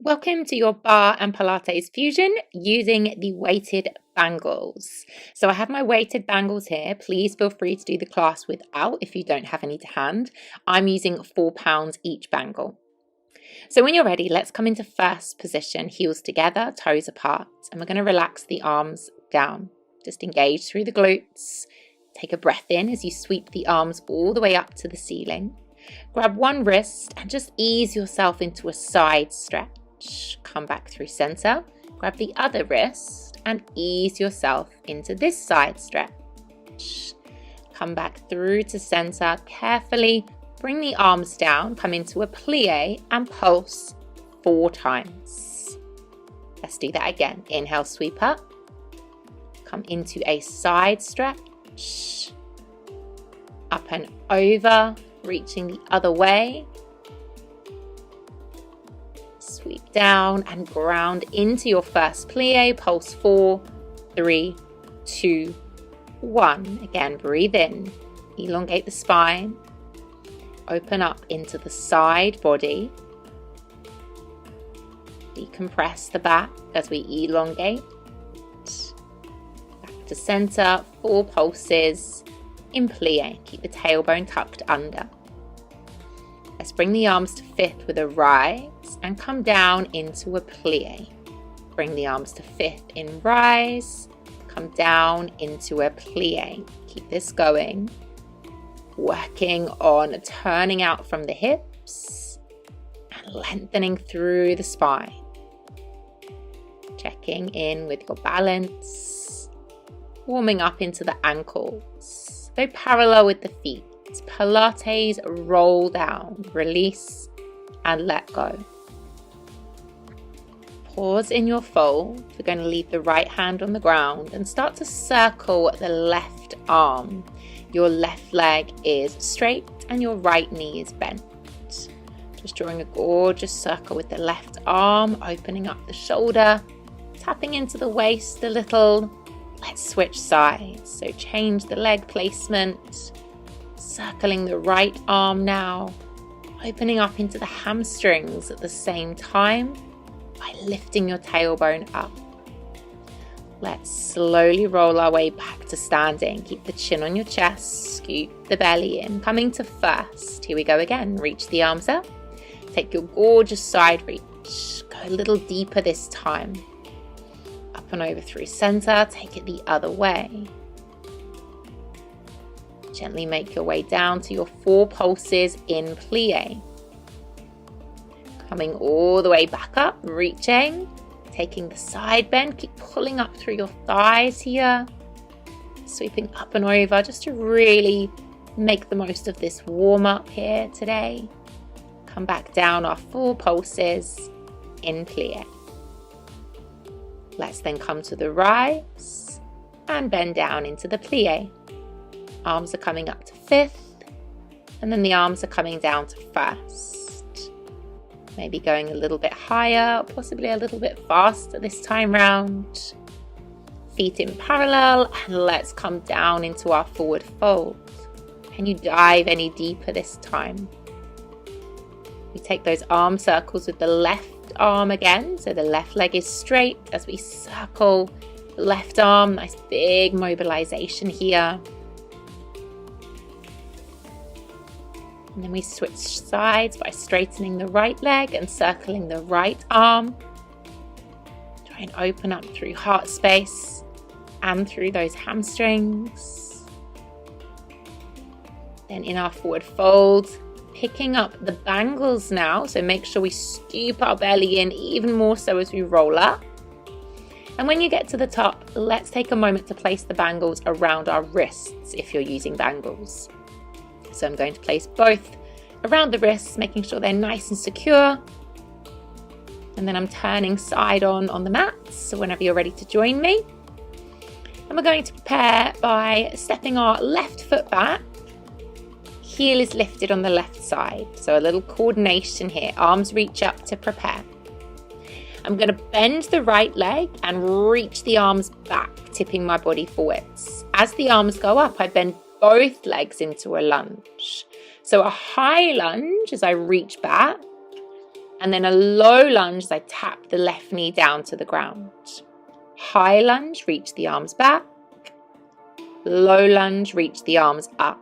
Welcome to your Barre and Pilates Fusion using the weighted bangles. So I have my weighted bangles here. Please feel free to do the class without if you don't have any to hand. I'm using £4 each bangle. So when you're ready, let's come into first position, heels together, toes apart, and we're going to relax the arms down. Just engage through the glutes. Take a breath in as you sweep the arms all the way up to the ceiling. Grab one wrist and just ease yourself into a side stretch. Come back through center, grab the other wrist and ease yourself into this side stretch. Come back through to center, carefully bring the arms down, come into a plie and pulse 4 times. Let's do that again. Inhale, sweep up, come into a side stretch, up and over, reaching the other way. Sweep down and ground into your first plie. Pulse 4, 3, 2, 1. Again, breathe in. Elongate the spine. Open up into the side body. Decompress the back as we elongate. Back to center. 4 pulses in plie. Keep the tailbone tucked under. Let's bring the arms to fifth with a rise and come down into a plie. Bring the arms to fifth in rise, come down into a plie. Keep this going. Working on turning out from the hips and lengthening through the spine. Checking in with your balance. Warming up into the ankles. Go parallel with the feet. Pilates, roll down, release and let go. Pause in your fold. We're going to leave the right hand on the ground and start to circle the left arm. Your left leg is straight and your right knee is bent. Just drawing a gorgeous circle with the left arm, opening up the shoulder, tapping into the waist a little. Let's switch sides. So change the leg placement. Circling the right arm now, opening up into the hamstrings at the same time by lifting your tailbone up. Let's slowly roll our way back to standing. Keep the chin on your chest, scoop the belly in, coming to first. Here we go again. Reach the arms up. Take your gorgeous side reach. Go a little deeper this time. Up and over through center. Take it the other way. Gently make your way down to your 4 pulses in plie. Coming all the way back up, reaching, taking the side bend, keep pulling up through your thighs here. Sweeping up and over just to really make the most of this warm up here today. Come back down our 4 pulses in plie. Let's then come to the rise and bend down into the plie. Arms are coming up to fifth, and then the arms are coming down to first. Maybe going a little bit higher, possibly a little bit faster this time round. Feet in parallel, and let's come down into our forward fold. Can you dive any deeper this time? We take those arm circles with the left arm again, so the left leg is straight as we circle the left arm. Nice big mobilization here. And then we switch sides by straightening the right leg and circling the right arm. Try and open up through heart space and through those hamstrings. Then in our forward fold, picking up the bangles now. So make sure we scoop our belly in even more so as we roll up. And when you get to the top, let's take a moment to place the bangles around our wrists if you're using bangles. So I'm going to place both around the wrists, making sure they're nice and secure. And then I'm turning side on the mat, so whenever you're ready to join me. And we're going to prepare by stepping our left foot back. Heel is lifted on the left side, so a little coordination here. Arms reach up to prepare. I'm going to bend the right leg and reach the arms back, tipping my body forwards. As the arms go up, I bend both legs into a lunge. So a high lunge as I reach back, and then a low lunge as I tap the left knee down to the ground. High lunge, reach the arms back. Low lunge, reach the arms up.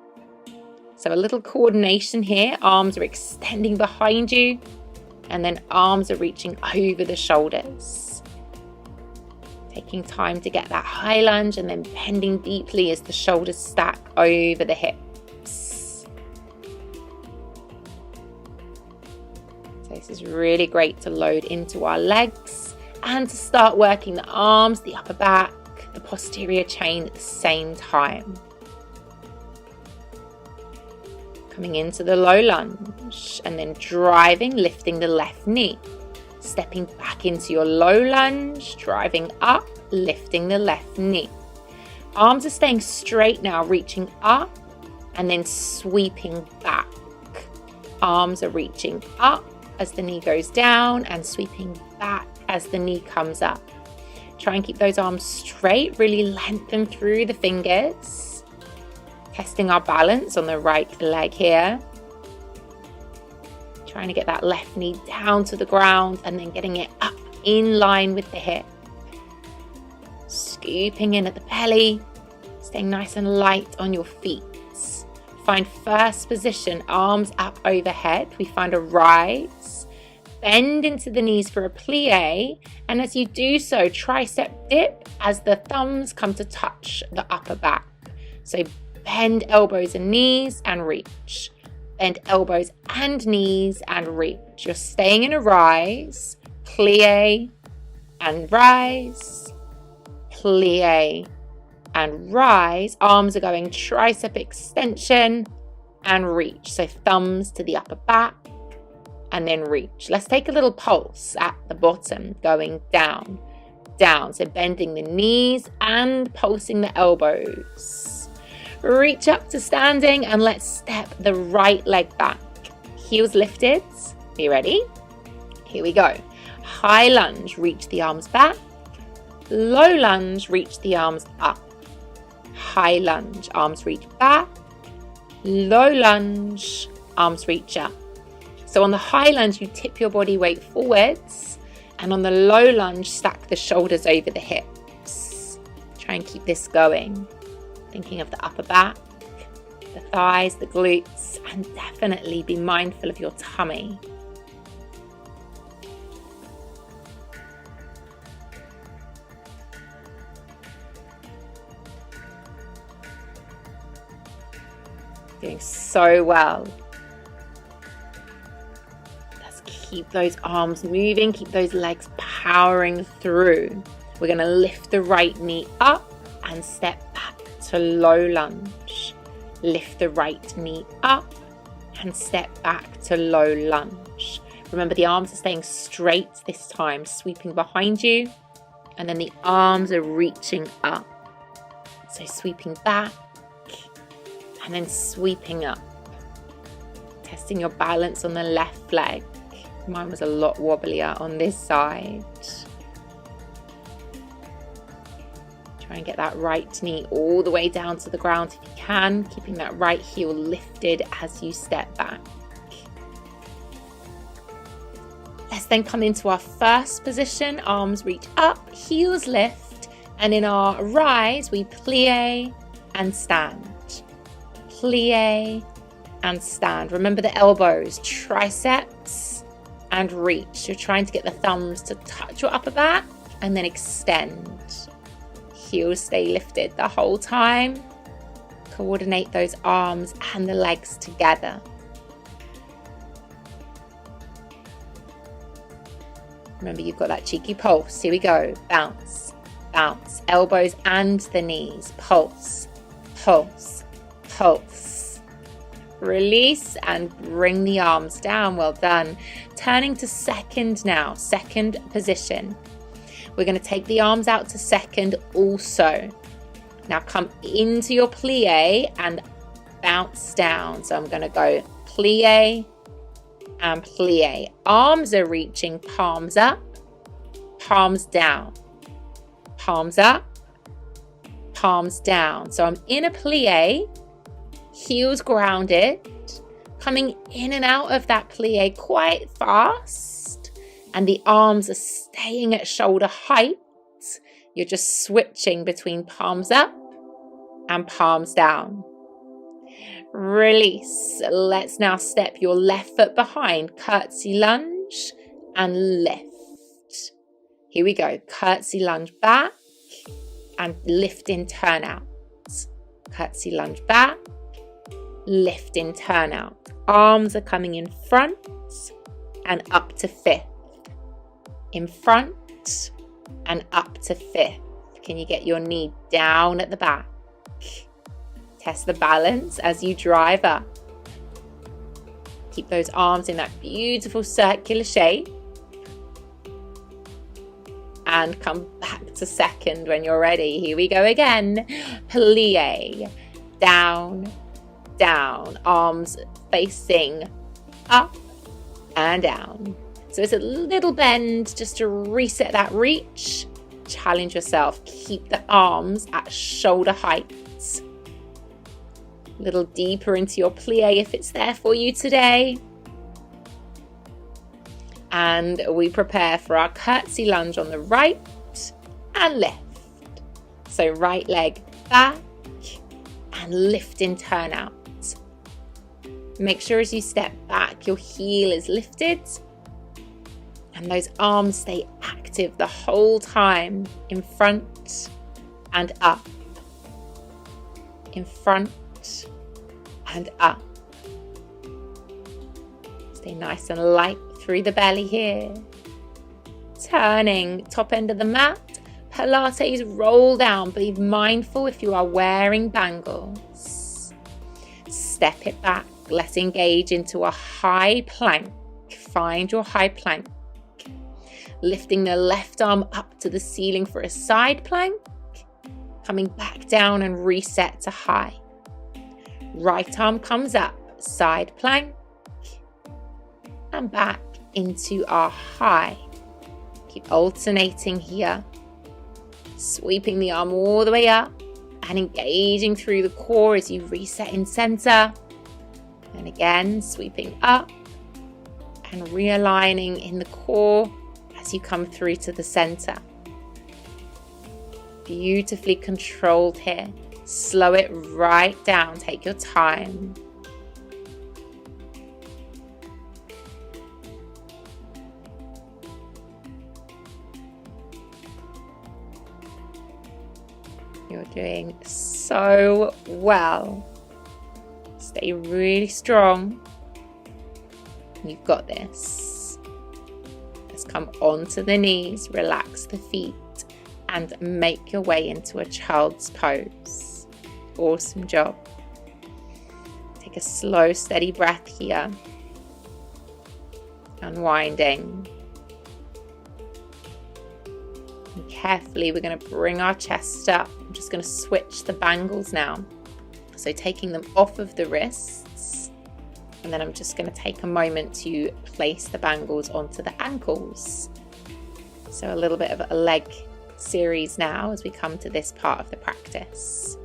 So a little coordination here. Arms are extending behind you, and then arms are reaching over the shoulders. Taking time to get that high lunge and then bending deeply as the shoulders stack over the hips. So this is really great to load into our legs and to start working the arms, the upper back, the posterior chain at the same time. Coming into the low lunge and then driving, lifting the left knee. Stepping back into your low lunge, driving up, lifting the left knee. Arms are staying straight now, reaching up and then sweeping back. Arms are reaching up as the knee goes down and sweeping back as the knee comes up. Try and keep those arms straight, really lengthen through the fingers. Testing our balance on the right leg here. Trying to get that left knee down to the ground and then getting it up in line with the hip. Scooping in at the belly, staying nice and light on your feet. Find first position, arms up overhead. We find a rise. Bend into the knees for a plie, and as you do so, tricep dip as the thumbs come to touch the upper back. So bend elbows and knees and reach. Bend elbows and knees and reach. You're staying in a rise, plie and rise, plie and rise. Arms are going tricep extension and reach. So thumbs to the upper back and then reach. Let's take a little pulse at the bottom, going down, down. So bending the knees and pulsing the elbows. Reach up to standing and let's step the right leg back. Heels lifted. Are you ready? Here we go. High lunge, reach the arms back. Low lunge, reach the arms up. High lunge, arms reach back. Low lunge, arms reach up. So on the high lunge, you tip your body weight forwards, and on the low lunge, stack the shoulders over the hips. Try and keep this going. Thinking of the upper back, the thighs, the glutes, and definitely be mindful of your tummy. Doing so well. Let's keep those arms moving, keep those legs powering through. We're going to lift the right knee up and step back to low lunge. Lift the right knee up and step back to low lunge. Remember, the arms are staying straight this time, sweeping behind you, and then the arms are reaching up. So sweeping back and then sweeping up. Testing your balance on the left leg. Mine was a lot wobblier on this side. Try and get that right knee all the way down to the ground if you can, keeping that right heel lifted as you step back. Let's then come into our first position. Arms reach up, heels lift, and in our rise, we plie and stand. Plie and stand. Remember the elbows, triceps and reach. You're trying to get the thumbs to touch your upper back and then extend. Heels stay lifted the whole time. Coordinate those arms and the legs together. Remember, you've got that cheeky pulse. Here we go. Bounce, bounce. Elbows and the knees. Pulse, pulse, pulse. Release and bring the arms down. Well done. Turning to second now. Second position. We're going to take the arms out to second also. Now come into your plie and bounce down. So I'm going to go plie and plie. Arms are reaching, palms up, palms down, palms up, palms down. So I'm in a plie, heels grounded, coming in and out of that plie quite fast. and the arms are staying at shoulder height. You're just switching between palms up and palms down. Release. Let's now step your left foot behind, curtsy lunge and lift. Here we go. Curtsy lunge back and lift in turn out. Curtsy lunge back, lift in turn out. Arms are coming in front and up to fifth. In front and up to fifth. Can you get your knee down at the back? Test the balance as you drive up. Keep those arms in that beautiful circular shape. And come back to second when you're ready. Here we go again. Plie. Down, down. Arms facing up and down. So it's a little bend just to reset that reach. Challenge yourself. Keep the arms at shoulder height. A little deeper into your plie if it's there for you today. And we prepare for our curtsy lunge on the right and lift. So right leg back and lift in turn out. Make sure as you step back, your heel is lifted and those arms stay active the whole time, in front and up. In front and up. Stay nice and light through the belly here. Turning top end of the mat. Pilates roll down. Be mindful if you are wearing bangles. Step it back. Let's engage into a high plank. Find your high plank. Lifting the left arm up to the ceiling for a side plank. Coming back down and reset to high. Right arm comes up, side plank, and back into our high. Keep alternating here. Sweeping the arm all the way up and engaging through the core as you reset in center. And again, sweeping up and realigning in the core as you come through to the center. Beautifully controlled here. Slow it right down. Take your time. You're doing so well. Stay really strong. You've got this. Let's come onto the knees, relax the feet, and make your way into a child's pose. Awesome job. Take a slow, steady breath here. Unwinding. And carefully, we're going to bring our chest up. I'm just going to switch the bangles now. So taking them off of the wrists. And then I'm just going to take a moment to place the bangles onto the ankles. So a little bit of a leg series now as we come to this part of the practice.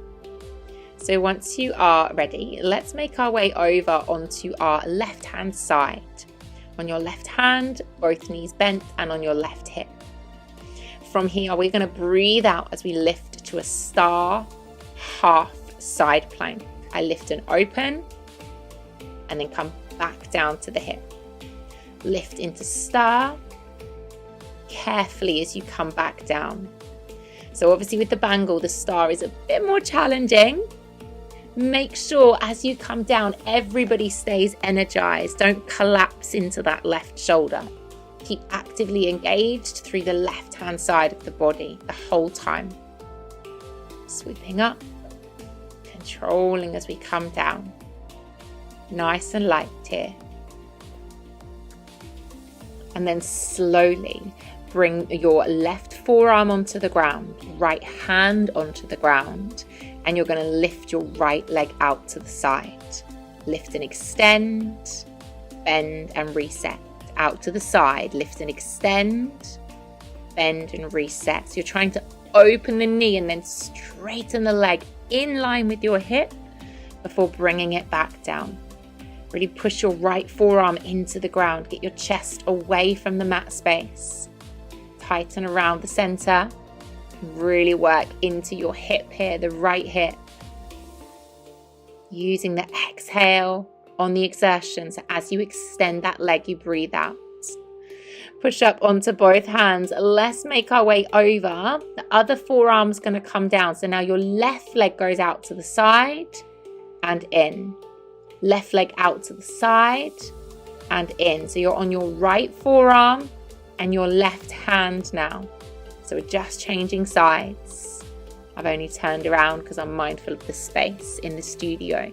So once you are ready, let's make our way over onto our left hand side. On your left hand, both knees bent, and on your left hip. From here, we're going to breathe out as we lift to a star half side plank. I lift and open, and then come back down to the hip. Lift into star, carefully as you come back down. So obviously with the bangle, the star is a bit more challenging. Make sure as you come down, everybody stays energized. Don't collapse into that left shoulder. Keep actively engaged through the left-hand side of the body the whole time. Sweeping up, controlling as we come down. Nice and light here. And then slowly bring your left forearm onto the ground, right hand onto the ground, and you're going to lift your right leg out to the side. Lift and extend, bend and reset. Out to the side, lift and extend, bend and reset. So you're trying to open the knee and then straighten the leg in line with your hip before bringing it back down. Really push your right forearm into the ground. Get your chest away from the mat space. Tighten around the center. Really work into your hip here, the right hip. Using the exhale on the exertion. So as you extend that leg, you breathe out. Push up onto both hands. Let's make our way over. The other forearm's going to come down. So now your left leg goes out to the side and in. Left leg out to the side and in. So you're on your right forearm and your left hand now. So we're just changing sides. I've only turned around because I'm mindful of the space in the studio.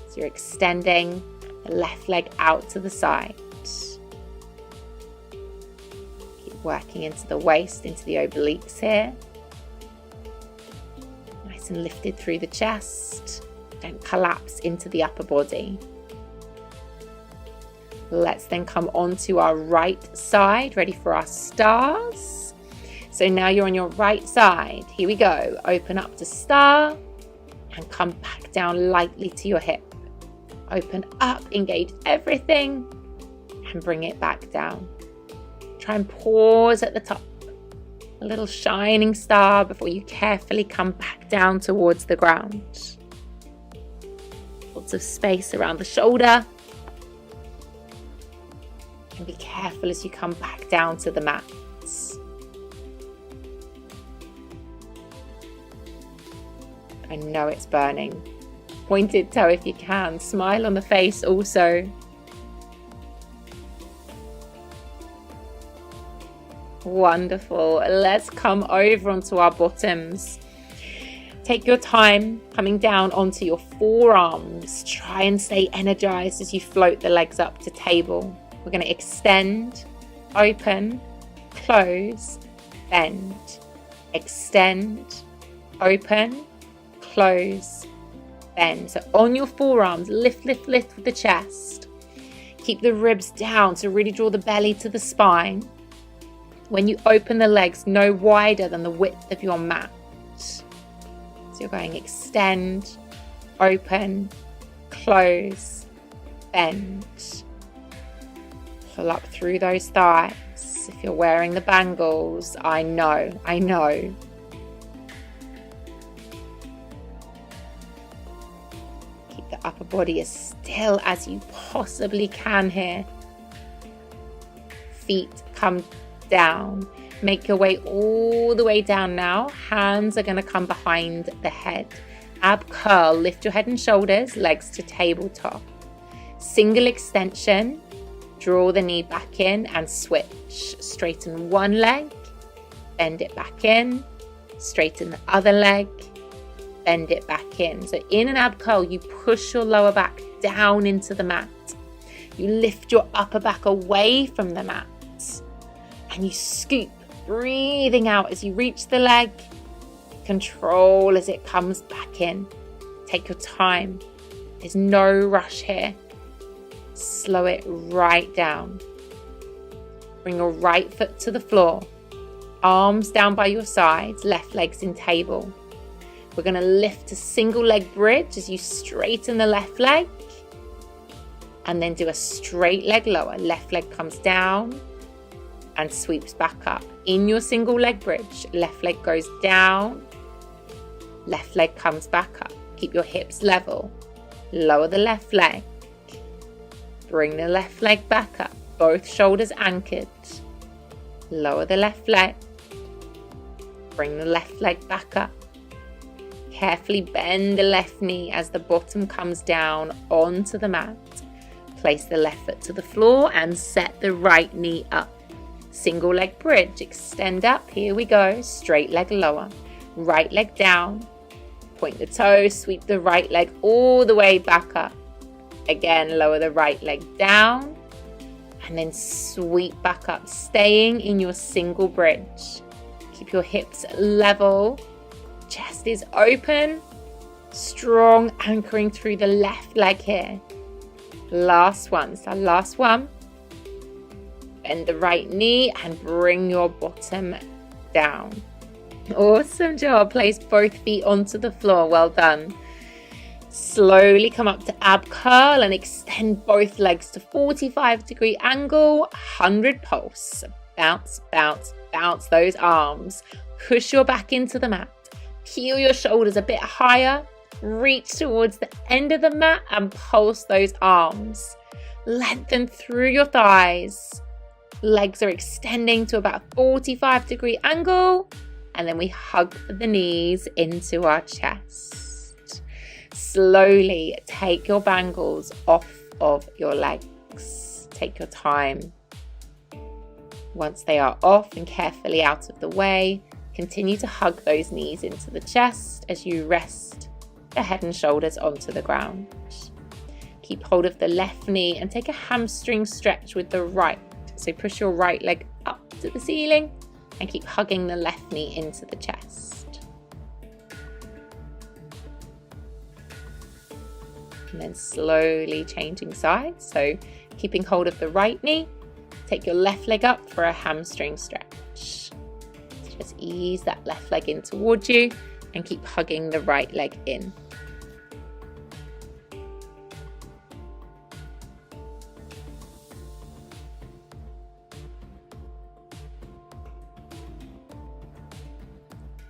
So you're extending the left leg out to the side. Keep working into the waist, into the obliques here. Nice and lifted through the chest. Don't collapse into the upper body. Let's then come onto our right side, ready for our stars. So now you're on your right side. Here we go. Open up to star and come back down lightly to your hip. Open up, engage everything and bring it back down. Try and pause at the top. A little shining star before you carefully come back down towards the ground. Lots of space around the shoulder. And be careful as you come back down to the mats. I know it's burning. Pointed toe if you can. Smile on the face also. Wonderful. Let's come over onto our bottoms. Take your time coming down onto your forearms. Try and stay energized as you float the legs up to table. We're going to extend, open, close, bend. Extend, open, close, bend. So on your forearms, lift, lift, lift with the chest. Keep the ribs down to really draw the belly to the spine. When you open the legs, no wider than the width of your mat. So you're going extend, open, close, bend. Pull up through those thighs. If you're wearing the bangles, I know. Keep the upper body as still as you possibly can here. Feet come down. Make your way all the way down now. Hands are going to come behind the head. Ab curl. Lift your head and shoulders. Legs to tabletop. Single extension. Draw the knee back in and switch. Straighten one leg. Bend it back in. Straighten the other leg. Bend it back in. So in an ab curl, you push your lower back down into the mat. You lift your upper back away from the mat. And you scoop, breathing out as you reach the leg. Control as it comes back in. Take your time. There's no rush here. Slow it right down. Bring your right foot to the floor. Arms down by your sides, left leg's in table. We're going to lift a single leg bridge as you straighten the left leg. And then do a straight leg lower. Left leg comes down and sweeps back up. In your single leg bridge, left leg goes down, left leg comes back up. Keep your hips level. Lower the left leg. Bring the left leg back up. Both shoulders anchored. Lower the left leg. Bring the left leg back up. Carefully bend the left knee as the bottom comes down onto the mat. Place the left foot to the floor and set the right knee up. Single leg bridge, extend up, here we go, straight leg lower, right leg down, point the toes, sweep the right leg all the way back up. Again, lower the right leg down and then sweep back up, staying in your single bridge. Keep your hips level, chest is open, strong, anchoring through the left leg here. Last one, so last one. Bend the right knee and bring your bottom down. Awesome job. Place both feet onto the floor. Well done. Slowly come up to ab curl and extend both legs to 45-degree angle, 100 pulse. Bounce, bounce, bounce those arms. Push your back into the mat. Peel your shoulders a bit higher. Reach towards the end of the mat and pulse those arms. Lengthen through your thighs. Legs are extending to about 45-degree angle. And then we hug the knees into our chest. Slowly take your bangles off of your legs. Take your time. Once they are off and carefully out of the way, continue to hug those knees into the chest as you rest the head and shoulders onto the ground. Keep hold of the left knee and take a hamstring stretch with the right. So push your right leg up to the ceiling and keep hugging the left knee into the chest. And then slowly changing sides. So keeping hold of the right knee, take your left leg up for a hamstring stretch. Just ease that left leg in towards you and keep hugging the right leg in.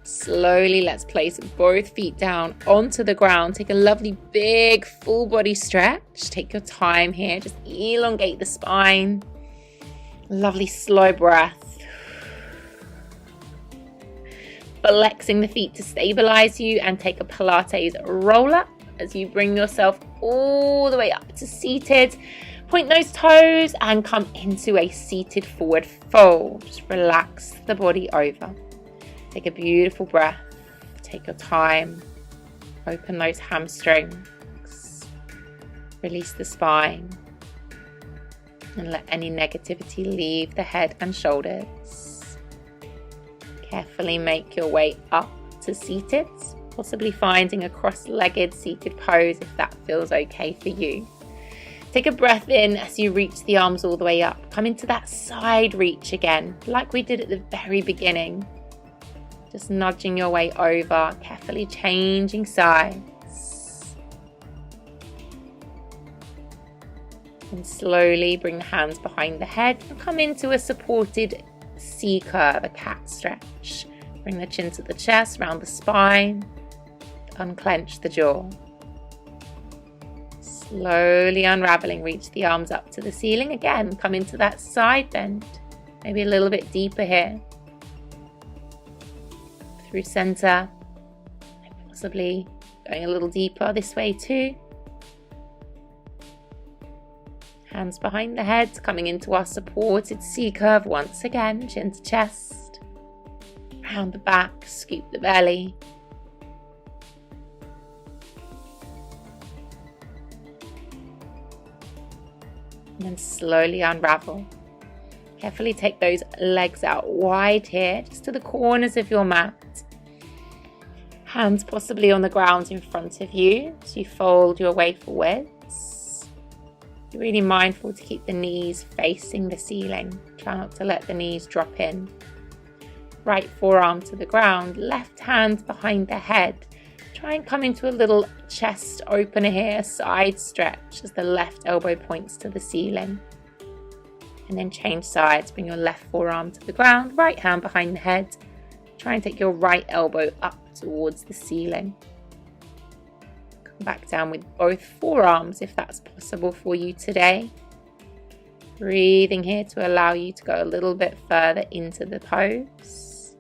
Slowly, let's place both feet down onto the ground. Take a lovely big full body stretch. Take your time here. Just elongate the spine. Lovely slow breath. Flexing the feet to stabilize you and take a Pilates roll up as you bring yourself all the way up to seated. Point those toes and come into a seated forward fold. Just relax the body over. Take a beautiful breath. Take your time. Open those hamstrings. Release the spine. And let any negativity leave the head and shoulders. Carefully make your way up to seated, possibly finding a cross-legged seated pose if that feels okay for you. Take a breath in as you reach the arms all the way up. Come into that side reach again, like we did at the very beginning. Just nudging your way over, carefully changing sides. And slowly bring the hands behind the head and come into a supported C curve, a cat stretch. Bring the chin to the chest, round the spine, unclench the jaw. Slowly unraveling, reach the arms up to the ceiling again. Come into that side bend, maybe a little bit deeper here. Through center, possibly going a little deeper this way too. Hands behind the head, coming into our supported C curve once again, chin to chest, round the back, scoop the belly. And then slowly unravel. Carefully take those legs out wide here, just to the corners of your mat. Hands possibly on the ground in front of you as you fold your way forwards. Be really mindful to keep the knees facing the ceiling. Try not to let the knees drop in. Right forearm to the ground, left hand behind the head. Try and come into a little chest opener here, side stretch as the left elbow points to the ceiling. And then change sides, bring your left forearm to the ground, right hand behind the head. Try and take your right elbow up towards the ceiling. Come back down with both forearms if that's possible for you today. Breathing here to allow you to go a little bit further into the pose.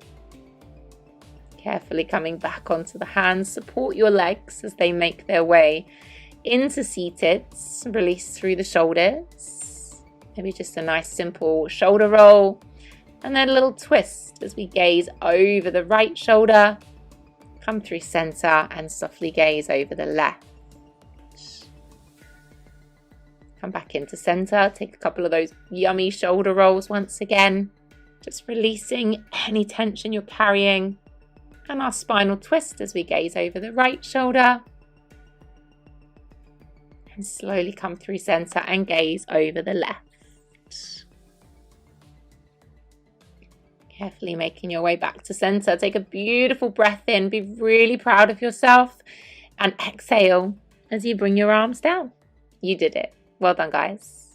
Carefully coming back onto the hands, support your legs as they make their way into seated. Release through the shoulders. Maybe just a nice simple shoulder roll. And then a little twist as we gaze over the right shoulder. Come through center and softly gaze over the left. Come back into center. Take a couple of those yummy shoulder rolls once again. Just releasing any tension you're carrying. And our spinal twist as we gaze over the right shoulder. And slowly come through center and gaze over the left. Carefully making your way back to center. Take a beautiful breath in. Be really proud of yourself. And exhale. as you bring your arms down. You did it. Well done, guys.